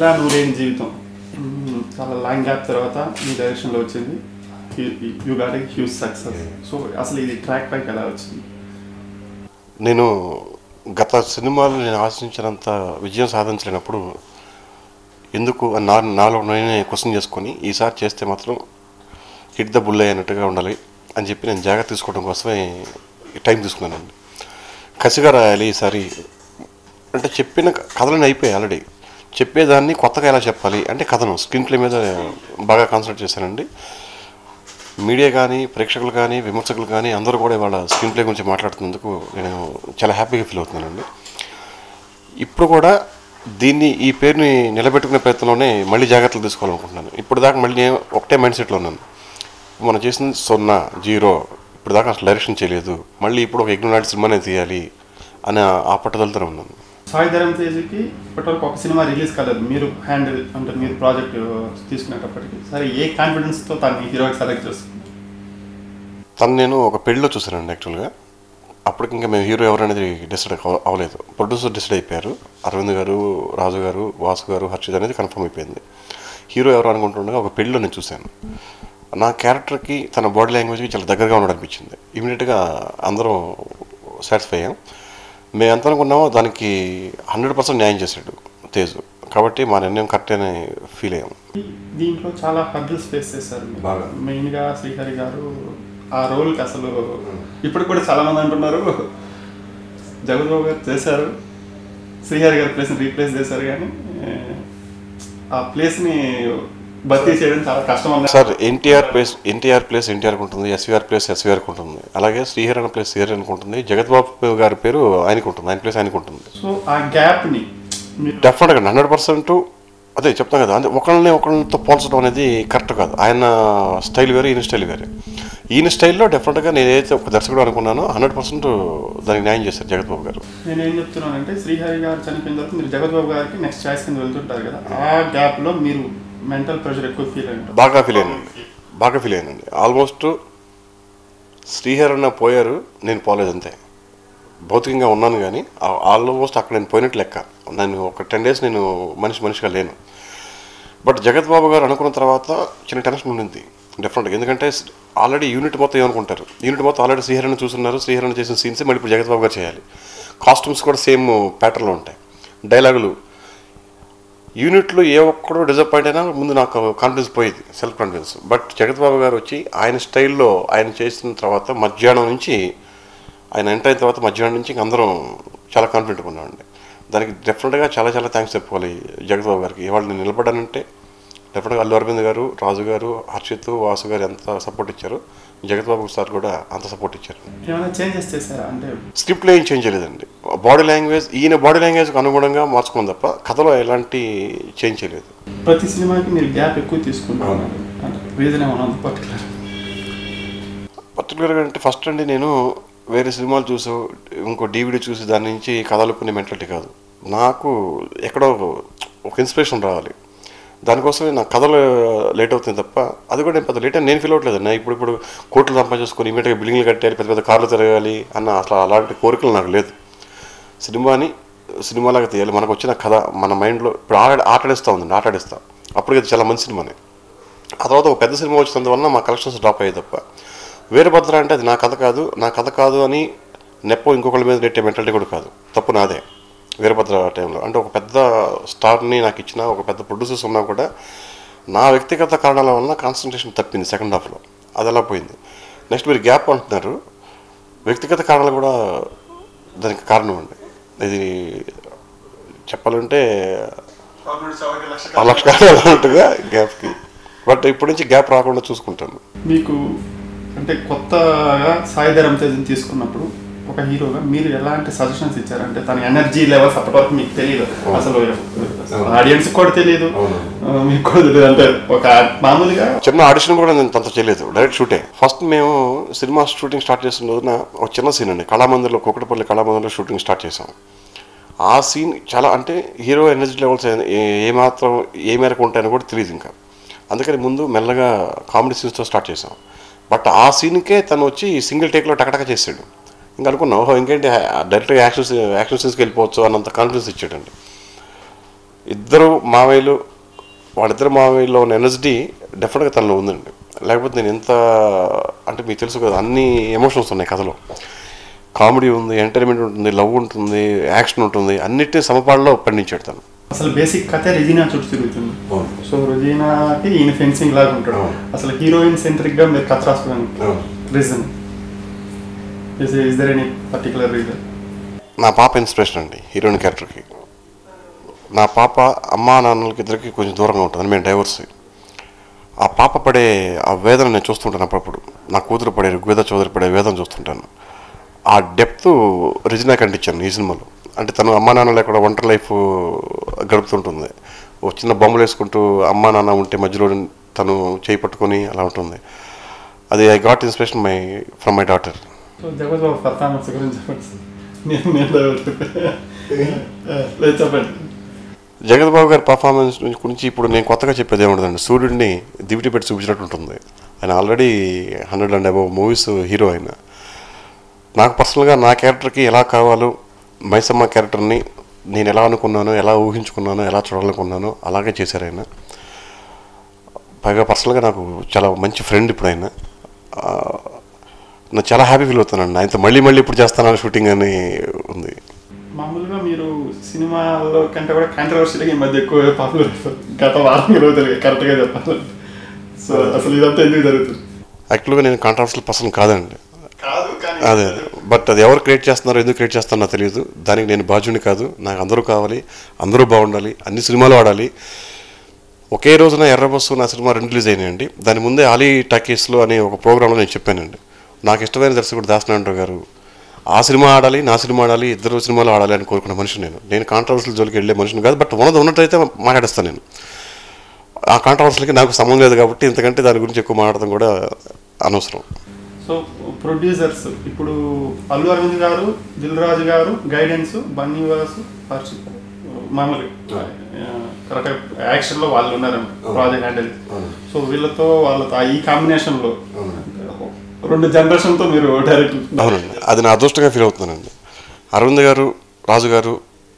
ఇలా నూరేని జీవితం చాలా లాంగ్ గ్యాప్ తర్వాత మీ డైరెక్షన్లో వచ్చింది. You got a huge success. So అసలు ఇది ట్రాక్ పైకి ఎలా వచ్చింది? నేను గత సినిమాలు నేను ఆశించినంత విజయం సాధించలేనప్పుడు ఎందుకు నాలో నేనే క్వశ్చన్ చేసుకొని ఈసారి చేస్తే మాత్రం హిట్ ద బుల్ అన్నట్టుగా ఉండాలి అని చెప్పి నేను జాగ్రత్త తీసుకోవడం కోసమే టైం తీసుకున్నానండి. కసిగా రాయాలి ఈసారి అంటే చెప్పిన కథలను అయిపోయాయి ఆల్రెడీ. చెప్పేదాన్ని కొత్తగా ఎలా చెప్పాలి అంటే కథను స్క్రీన్ ప్లే మీద బాగా కాన్సన్ట్రేట్ చేశానండి. మీడియా కానీ ప్రేక్షకులు కానీ విమర్శకులు కానీ అందరూ కూడా ఇవాళ స్క్రీన్ ప్లే గురించి మాట్లాడుతున్నందుకు నేను చాలా హ్యాపీగా ఫీల్ అవుతున్నానండి. ఇప్పుడు కూడా ఈ పేరుని నిలబెట్టుకునే ప్రయత్నంలోనే మళ్ళీ జాగ్రత్తలు తీసుకోవాలనుకుంటున్నాను. ఇప్పుడు దాకా మళ్ళీ నేను ఒకటే మైండ్ సెట్లో ఉన్నాను. మనం చేసింది 0, 0 ఇప్పుడు దాకా అసలు డైరెక్షన్ చేయలేదు, మళ్ళీ ఇప్పుడు ఒక ఎగ్నోనాటి సినిమానే తీయాలి అని ఆ పట్టుదలతో ఉన్నాను. సాయి ధరమ్ తేజ్కి ఇప్పటివరకు ఒక సినిమా రిలీజ్ కాలేదు. మీరు హ్యాండిల్ అంటే మీరు ప్రాజెక్ట్ తీసుకునేటప్పటికి సరే ఏ కాన్ఫిడెన్స్తో తను హీరోకి సెలెక్ట్ చేస్తుంది? తను నేను ఒక పెళ్ళిలో చూసానండి యాక్చువల్గా. అప్పటికి ఇంకా మేము హీరో ఎవరనేది డిసైడ్ అవ్వలేదు. ప్రొడ్యూసర్ డిసైడ్ అయిపోయారు. అరవింద్ గారు, రాజు గారు, వాసు గారు, హర్షిత్ అనేది కన్ఫర్మ్ అయిపోయింది. హీరో ఎవరు అనుకుంటుండగా ఒక పెళ్ళిలో నేను చూశాను. నా క్యారెక్టర్కి తన బాడీ లాంగ్వేజ్కి చాలా దగ్గరగా ఉండడం అనిపించింది. ఇమీడియట్గా అందరం సాటిస్ఫై అయ్యాం. మేము ఎంత అనుకున్నామో దానికి 100% న్యాయం చేశాడు తేజు. కాబట్టి మా నిర్ణయం కరెక్ట్ అని ఫీల్ అయ్యాం. దీంట్లో చాలా హర్డిల్స్ ఫేస్ చేశారు బాగా. మెయిన్గా శ్రీహరి గారు ఆ రోల్కి అసలు ఇప్పుడు కూడా చాలామంది అంటున్నారు జగద్బాబు గారు చేశారు, శ్రీహరి గారి ప్లేస్ని రీప్లేస్ చేశారు, కానీ ఆ ప్లేస్ని భర్తీ చేయడం చాలా కష్టం అన్నారు సార్. ఎన్టీఆర్ ప్లేస్ ఎన్టీఆర్కి ఉంటుంది, ఎస్వీఆర్ ప్లేస్ ఎస్వీఆర్కి ఉంటుంది, అలాగే శ్రీహరి అన్న ప్లేస్ శ్రీహరి అనుకు ఉంటుంది, జగద్బాబు గారి పేరు ఆయనకు ఉంటుంది, ఆయన ప్లేస్ ఆయనకు ఉంటుంది. సో ఆ గ్యాప్ని డెఫినెట్గా 100% అదే చెప్తాం కదా, అంటే ఒకళ్ళతో పోల్చడం అనేది కరెక్ట్ కాదు. ఆయన స్టైల్ వేరే, ఈయన స్టైల్ వేరే. ఈయన స్టైల్లో డెఫినెట్గా నేను ఏదైతే ఒక దర్శకుడు అనుకున్నానో 100% దానికి న్యాయం చేశారు జగద్బాబు గారు. నేను ఏం చెప్తున్నానంటే శ్రీహరి గారు చనిపోయిన తర్వాత మీరు జగద్బాబు గారికి నెక్స్ట్ చాయిస్ కింద వెళ్తుంటారు కదా, ఆ గ్యాప్లో మీరు మెంటల్ ప్రెషర్ ఎక్కువ ఫీల్ అయ్యారు? బాగా ఫీల్ అయ్యానండి. ఆల్మోస్ట్ శ్రీహరి అన్న పోయారు, నేను పోలేదు అంతే. భౌతికంగా ఉన్నాను కానీ ఆల్మోస్ట్ అక్కడ నేను పోయినట్టు లెక్క. నేను ఒక 10 days నేను మనిషిగా లేను. బట్ జగద్బాబు గారు అనుకున్న తర్వాత చిన్న టెన్షన్ ఉండింది డెఫినెట్గా. ఎందుకంటే ఆల్రెడీ యూనిట్ మొత్తం ఏమనుకుంటారు, యూనిట్ మొత్తం ఆల్రెడీ శ్రీహరిని చూస్తున్నారు, శ్రీహరిని చేసిన సీన్సే మళ్ళీ ఇప్పుడు జగద్బాబు గారు చేయాలి. కాస్ట్యూమ్స్ కూడా సేమ్ ప్యాటర్న్లో ఉంటాయి, డైలాగులు. యూనిట్లో ఏ ఒక్కడో డిసప్పాయింట్ అయినా ముందు నాకు కాన్ఫిడెన్స్ పోయేది, సెల్ఫ్ కాన్ఫిడెన్స్. బట్ జగద్బాబు గారు వచ్చి ఆయన స్టైల్లో ఆయన చేసిన తర్వాత మధ్యాహ్నం నుంచి ఆయన ఎంటర్ అయిన తర్వాత మధ్యాహ్నం నుంచి అందరం చాలా కాన్ఫిడెంట్గా ఉన్నామండి. దానికి డెఫినెట్గా చాలా థ్యాంక్స్ చెప్పుకోవాలి జగద్బాబు గారికి. ఇవాళ నేను నిలబడ్డానంటే డెఫినెట్గా అల్లు అరవింద్ గారు, రాజు గారు, హర్షిత్, వాసు గారు ఎంత సపోర్ట్ ఇచ్చారు, జగద్బాబు సార్ కూడా అంత సపోర్ట్ ఇచ్చారు. ఏమైనా చేంజెస్ చేశారా? అంటే స్క్రిప్ట్లో ఏం చేంజ్ చేయలేదండి. బాడీ లాంగ్వేజ్ ఈయన బాడీ లాంగ్వేజ్కి అనుగుణంగా మార్చుకున్నాం తప్ప కథలో ఎలాంటి చేంజ్ చేయలేదు. ప్రతి సినిమాకి మీరు గ్యాప్ ఎక్కువ తీసుకుంటారు, రీజన్ ఏమన్నా పర్టికులర్గా అంటే ఫస్ట్ అండి నేను వేరే సినిమాలు చూసి ఇంకో DVD చూసి దాని నుంచి కథలు కొన్ని మెంటాలిటీ కాదు. నాకు ఎక్కడో ఒక ఇన్స్పిరేషన్ రావాలి, దానికోసమే నా కథలు లేట్ అవుతుంది తప్ప అది కూడా నేను పెద్ద లేట్ అని నేను ఫీల్ అవ్వట్లేదు. నేను ఇప్పుడు కోట్లు సంపాదించుకొని ఇమీడియట్గా బిల్డింగ్లు కట్టాలి, పెద్ద కార్లు తిరగాలి అన్న అసలు అలాంటి కోరికలు నాకు లేదు. సినిమాలాగా తీయాలి, మనకు వచ్చిన కథ మన మైండ్లో ఇప్పుడు ఆటాడిస్తూ అప్పటికి అది చాలా మంచి సినిమానే. ఆ తర్వాత ఒక పెద్ద సినిమా వచ్చినందువల్ల మా కలెక్షన్స్ డ్రాప్ అయ్యాయి తప్ప వీరభద్ర అంటే అది నా కథ కాదు అని నెప్పో ఇంకొకళ్ళ మీద నెట్టే మెంటాలిటీ కూడా కాదు, తప్పు నాదే. వీరభద్ర టైంలో అంటే ఒక పెద్ద స్టార్ని నాకు ఇచ్చిన ఒక పెద్ద ప్రొడ్యూసర్స్ ఉన్నా కూడా నా వ్యక్తిగత కారణాల వల్ల కాన్సన్ట్రేషన్ తప్పింది సెకండ్ హాఫ్లో, అది అలా పోయింది. నెక్స్ట్ మీరు గ్యాప్ అంటున్నారు, వ్యక్తిగత కారణాలు కూడా దానికి కారణం అండి. ఇది చెప్పాలంటే 1,00,000 కారణాలు అన్నట్టుగా గ్యాప్కి. బట్ ఇప్పటి నుంచి గ్యాప్ రాకుండా చూసుకుంటాను. మీకు అంటే కొత్తగా సాయి ధరమ్ తేజ్ని తీసుకున్నప్పుడు ఒక హీరోగా మీరు ఎలాంటి సజెషన్స్ ఇచ్చారంటే తన ఎనర్జీ లెవెల్స్ అప్పటివరకు మీకు తెలియదు, అసలు ఆడియన్స్ కూడా తెలియదు, మీకు కూడా తెలియదు. అంటే ఒక మామూలుగా చిన్న ఆడిషన్ కూడా నేను అంత చేయలేదు, డైరెక్ట్ షూటే. ఫస్ట్ మేము సినిమా షూటింగ్ స్టార్ట్ చేసిన రోజున ఒక చిన్న సీన్ అండి, కళామందిర్లో కూకటపల్లి కళామందిర్లో షూటింగ్ స్టార్ట్ చేసాం. ఆ సీన్ చాలా అంటే హీరో ఎనర్జీ లెవెల్స్ ఏ మేరకు ఉంటాయని కూడా తెలియదు ఇంకా. అందుకని ముందు మెల్లగా కామెడీ సీన్స్తో స్టార్ట్ చేసాం. బట్ ఆ సీన్కే తను వచ్చి సింగిల్ టేక్లో టకటక చేసాడు. ఇంకా అనుకున్నాం ఓహో ఇంకేంటి డైరెక్ట్గా యాక్షన్ సీన్స్కి వెళ్ళిపోవచ్చు అన్నంత కాన్ఫిడెన్స్ ఇచ్చాడండి. ఇద్దరు మావయ్యలు, వాళ్ళిద్దరు మావయ్యలో ఉన్న ఎనర్జీ డెఫినెట్గా తనలో ఉందండి. లేకపోతే నేను ఎంత అంటే మీకు తెలుసు కదా, అన్ని ఎమోషన్స్ ఉన్నాయి కథలో. కామెడీ ఉంది, ఎంటర్టైన్మెంట్ ఉంటుంది, లవ్ ఉంటుంది, యాక్షన్ ఉంటుంది, అన్నిటినీ సమపాళ్ళలో పండించాడు తను. అసలు బేసిక్ కథ రెజీనా చుట్టూ తిరుగుతుంది. సో రెజీనాకి ఈయన ఫెన్సింగ్ లాగా ఉంటాడు. అసలు హీరోయిన్ సెంట్రిక్గా మీరు కథ రాసుకోవడానికి reason is there any particular reason? నా పాప ఇన్స్పిరేషన్ అండి హీరోయిన్ క్యారెక్టర్కి. నా పాప అమ్మా నాన్నలకి ఇద్దరికి కొంచెం దూరంగా ఉంటుంది, మేము డైవర్స్. ఆ పాప పడే ఆ వేదన నేను చూస్తుంటాను అప్పుడప్పుడు. నా కూతురు పడే, ఋగ్వేద చౌదరి పడే వేదన చూస్తుంటాను. ఆ డెప్త్ రెజినా కంటించాను ఈ సినిమాలో. అంటే తను అమ్మా నాన్నలు ఎక్కడ ఒంటరి లైఫ్ గడుపుతుంటుంది, ఒక చిన్న బొమ్మలు వేసుకుంటూ అమ్మా నాన్న ఉంటే మధ్యలో తను చేయి పట్టుకొని అలా ఉంటుంది. అది I got inspiration from my daughter. So జగత్ బాబు పర్ఫార్మెన్స్ గురించి చెప్పండి. జగత్ బాబు గారి పర్ఫార్మెన్స్ గురించి ఇప్పుడు నేను కొత్తగా చెప్పేది ఏముండదండి. సూర్యుడిని దివిటి పెట్టి చూపించినట్టు ఉంటుంది. ఆయన already 100 and above movies hero. ఆయన నాకు పర్సనల్గా నా క్యారెక్టర్కి ఎలా కావాలో, మైసమ్మ క్యారెక్టర్ని నేను ఎలా అనుకున్నానో, ఎలా ఊహించుకున్నానో, ఎలా చూడాలనుకున్నానో అలాగే చేశారు ఆయన. పైగా పర్సనల్గా నాకు చాలా మంచి ఫ్రెండ్ ఇప్పుడు ఆయన. నేను చాలా హ్యాపీ ఫీల్ అవుతానండి ఆయనతో మళ్ళీ ఇప్పుడు చేస్తానని షూటింగ్ అని ఉంది. మామూలుగా మీరు సినిమాలో కంటే కూడా కాంట్రవర్సీలకి ఈ మధ్య ఎక్కువ పాపులర్ అయిపోతుంది. గత వారం రోజులు కరెక్ట్గా చెప్పాలంటే. సో అసలు ఇదంతా ఎందుకు జరుగుతుంది? యాక్చువల్గా నేను కాంట్రవర్షియల్ పర్సన్ కాదండి. అదే బట్ అది ఎవరు క్రియేట్ చేస్తున్నారో, ఎందుకు క్రియేట్ చేస్తున్నారో నాకు తెలియదు. దానికి నేను బాధ్యుని కాదు. నాకు అందరూ కావాలి, అందరూ బాగుండాలి, అన్ని సినిమాలు ఆడాలి. ఒకే రోజున ఎర్రబస్సు నా సినిమా 2 రిలీజ్ అయినాయండి. దాని ముందే ఆలీ టాకీస్లో అనే ఒక ప్రోగ్రాంలో నేను చెప్పానండి, నాకు ఇష్టమైన దర్శకుడు దాసనారాయణరావు గారు ఆ సినిమా ఆడాలి, నా సినిమా ఆడాలి, ఇద్దరు సినిమాలు ఆడాలి అని కోరుకున్న మనిషి నేను కాంట్రవర్సీల జోలికి వెళ్ళే మనిషిని కాదు. బట్ ఉన్నట్టయితే మాట్లాడేస్తాను నేను. ఆ కాంట్రవర్సీలకి నాకు సంబంధం లేదు కాబట్టి ఇంతకంటే దాని గురించి ఎక్కువ మాట్లాడటం కూడా అనవసరం. సో ప్రొడ్యూసర్స్ ఇప్పుడు అల్లు అరవింద్ గారు, దిల్ రాజు గారు, గైడెన్స్, బన్నీవాసు, హర్షిత్ మామూలుగా కరెక్ట్ యాక్షన్లో వాళ్ళు ఉన్నారండి ప్రాజెక్ట్ హ్యాండిల్. సో వీళ్ళతో వాళ్ళతో ఈ కాంబినేషన్లో 2 జనరేషన్తో మీరు డైరెక్ట్. అవునండి, అది నా అదృష్టంగా ఫీల్ అవుతున్నానండి. అరవింద్ గారు, రాజు గారు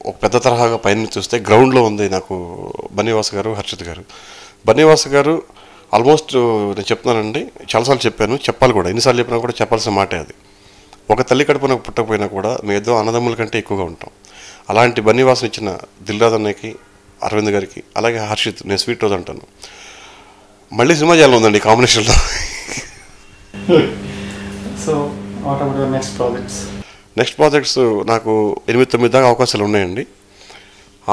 ఒక పెద్ద తరహాగా పైన చూస్తే గ్రౌండ్లో ఉంది నాకు బన్నీవాసు గారు, హర్షిత్ గారు. బన్నీవాసు గారు ఆల్మోస్ట్ నేను చెప్తున్నానండి, చాలాసార్లు చెప్పాను, చెప్పాలి కూడా. ఎన్నిసార్లు చెప్పినా కూడా చెప్పాల్సిన మాటే అది. ఒక తల్లి కడుపున పుట్టకపోయినా కూడా మేము ఏదో అన్నదమ్ముల కంటే ఎక్కువగా ఉంటాం. అలాంటి బన్నీవాసుని ఇచ్చిన దిల్ రాజు అన్నయ్యకి, అరవింద్ గారికి, అలాగే హర్షిత్, నేను స్వీట్ రోజు అంటాను. మళ్ళీ సినిమా చేయాలని ఉందండి ఈ కాంబినేషన్లో. So what about your next projects? నాకు 8-9 దాకా అవకాశాలు ఉన్నాయండి.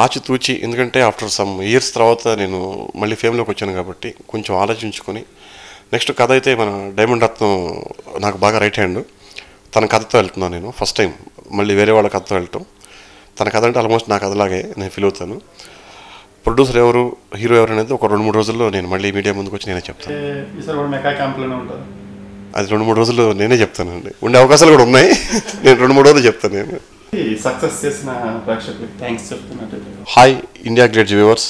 ఆచితూచి, ఎందుకంటే ఆఫ్టర్ సమ్ ఇయర్స్ తర్వాత నేను మళ్ళీ ఫేమ్లోకి వచ్చాను కాబట్టి కొంచెం ఆలోచించుకొని నెక్స్ట్ కథ అయితే మన డైమండ్ రత్నం నాకు బాగా రైట్ హ్యాండ్. తన కథతో వెళ్తున్నాను నేను ఫస్ట్ టైం, మళ్ళీ వేరే వాళ్ళ కథతో వెళ్ళటం. తన కథ అంటే ఆల్మోస్ట్ నా కథలాగే నేను ఫీల్ అవుతాను. ప్రొడ్యూసర్ ఎవరు, హీరో ఎవరు అనేది ఒక 2-3 రోజుల్లో నేను మళ్ళీ మీడియా ముందుకు వచ్చి నేనే చెప్తాను. అది 2-3 రోజుల్లో నేనే చెప్తానండి. ఉండే అవకాశాలు కూడా ఉన్నాయి. నేను 2-3 రోజులు చెప్తాను. నేను సక్సెస్ చేసిన ప్రేక్షకులకు థ్యాంక్స్ చెప్తున్నట్టు. Hi India great viewers,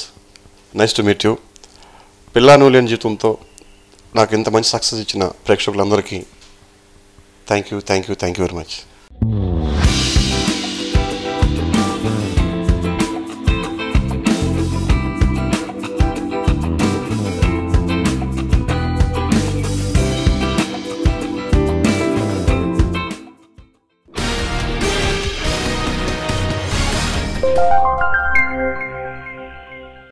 nice to meet you. పిల్లా నువ్వు లేని జీవితంతో నాకు ఇంత మంచి సక్సెస్ ఇచ్చిన ప్రేక్షకులందరికీ థ్యాంక్ యూ వెరీ మచ్.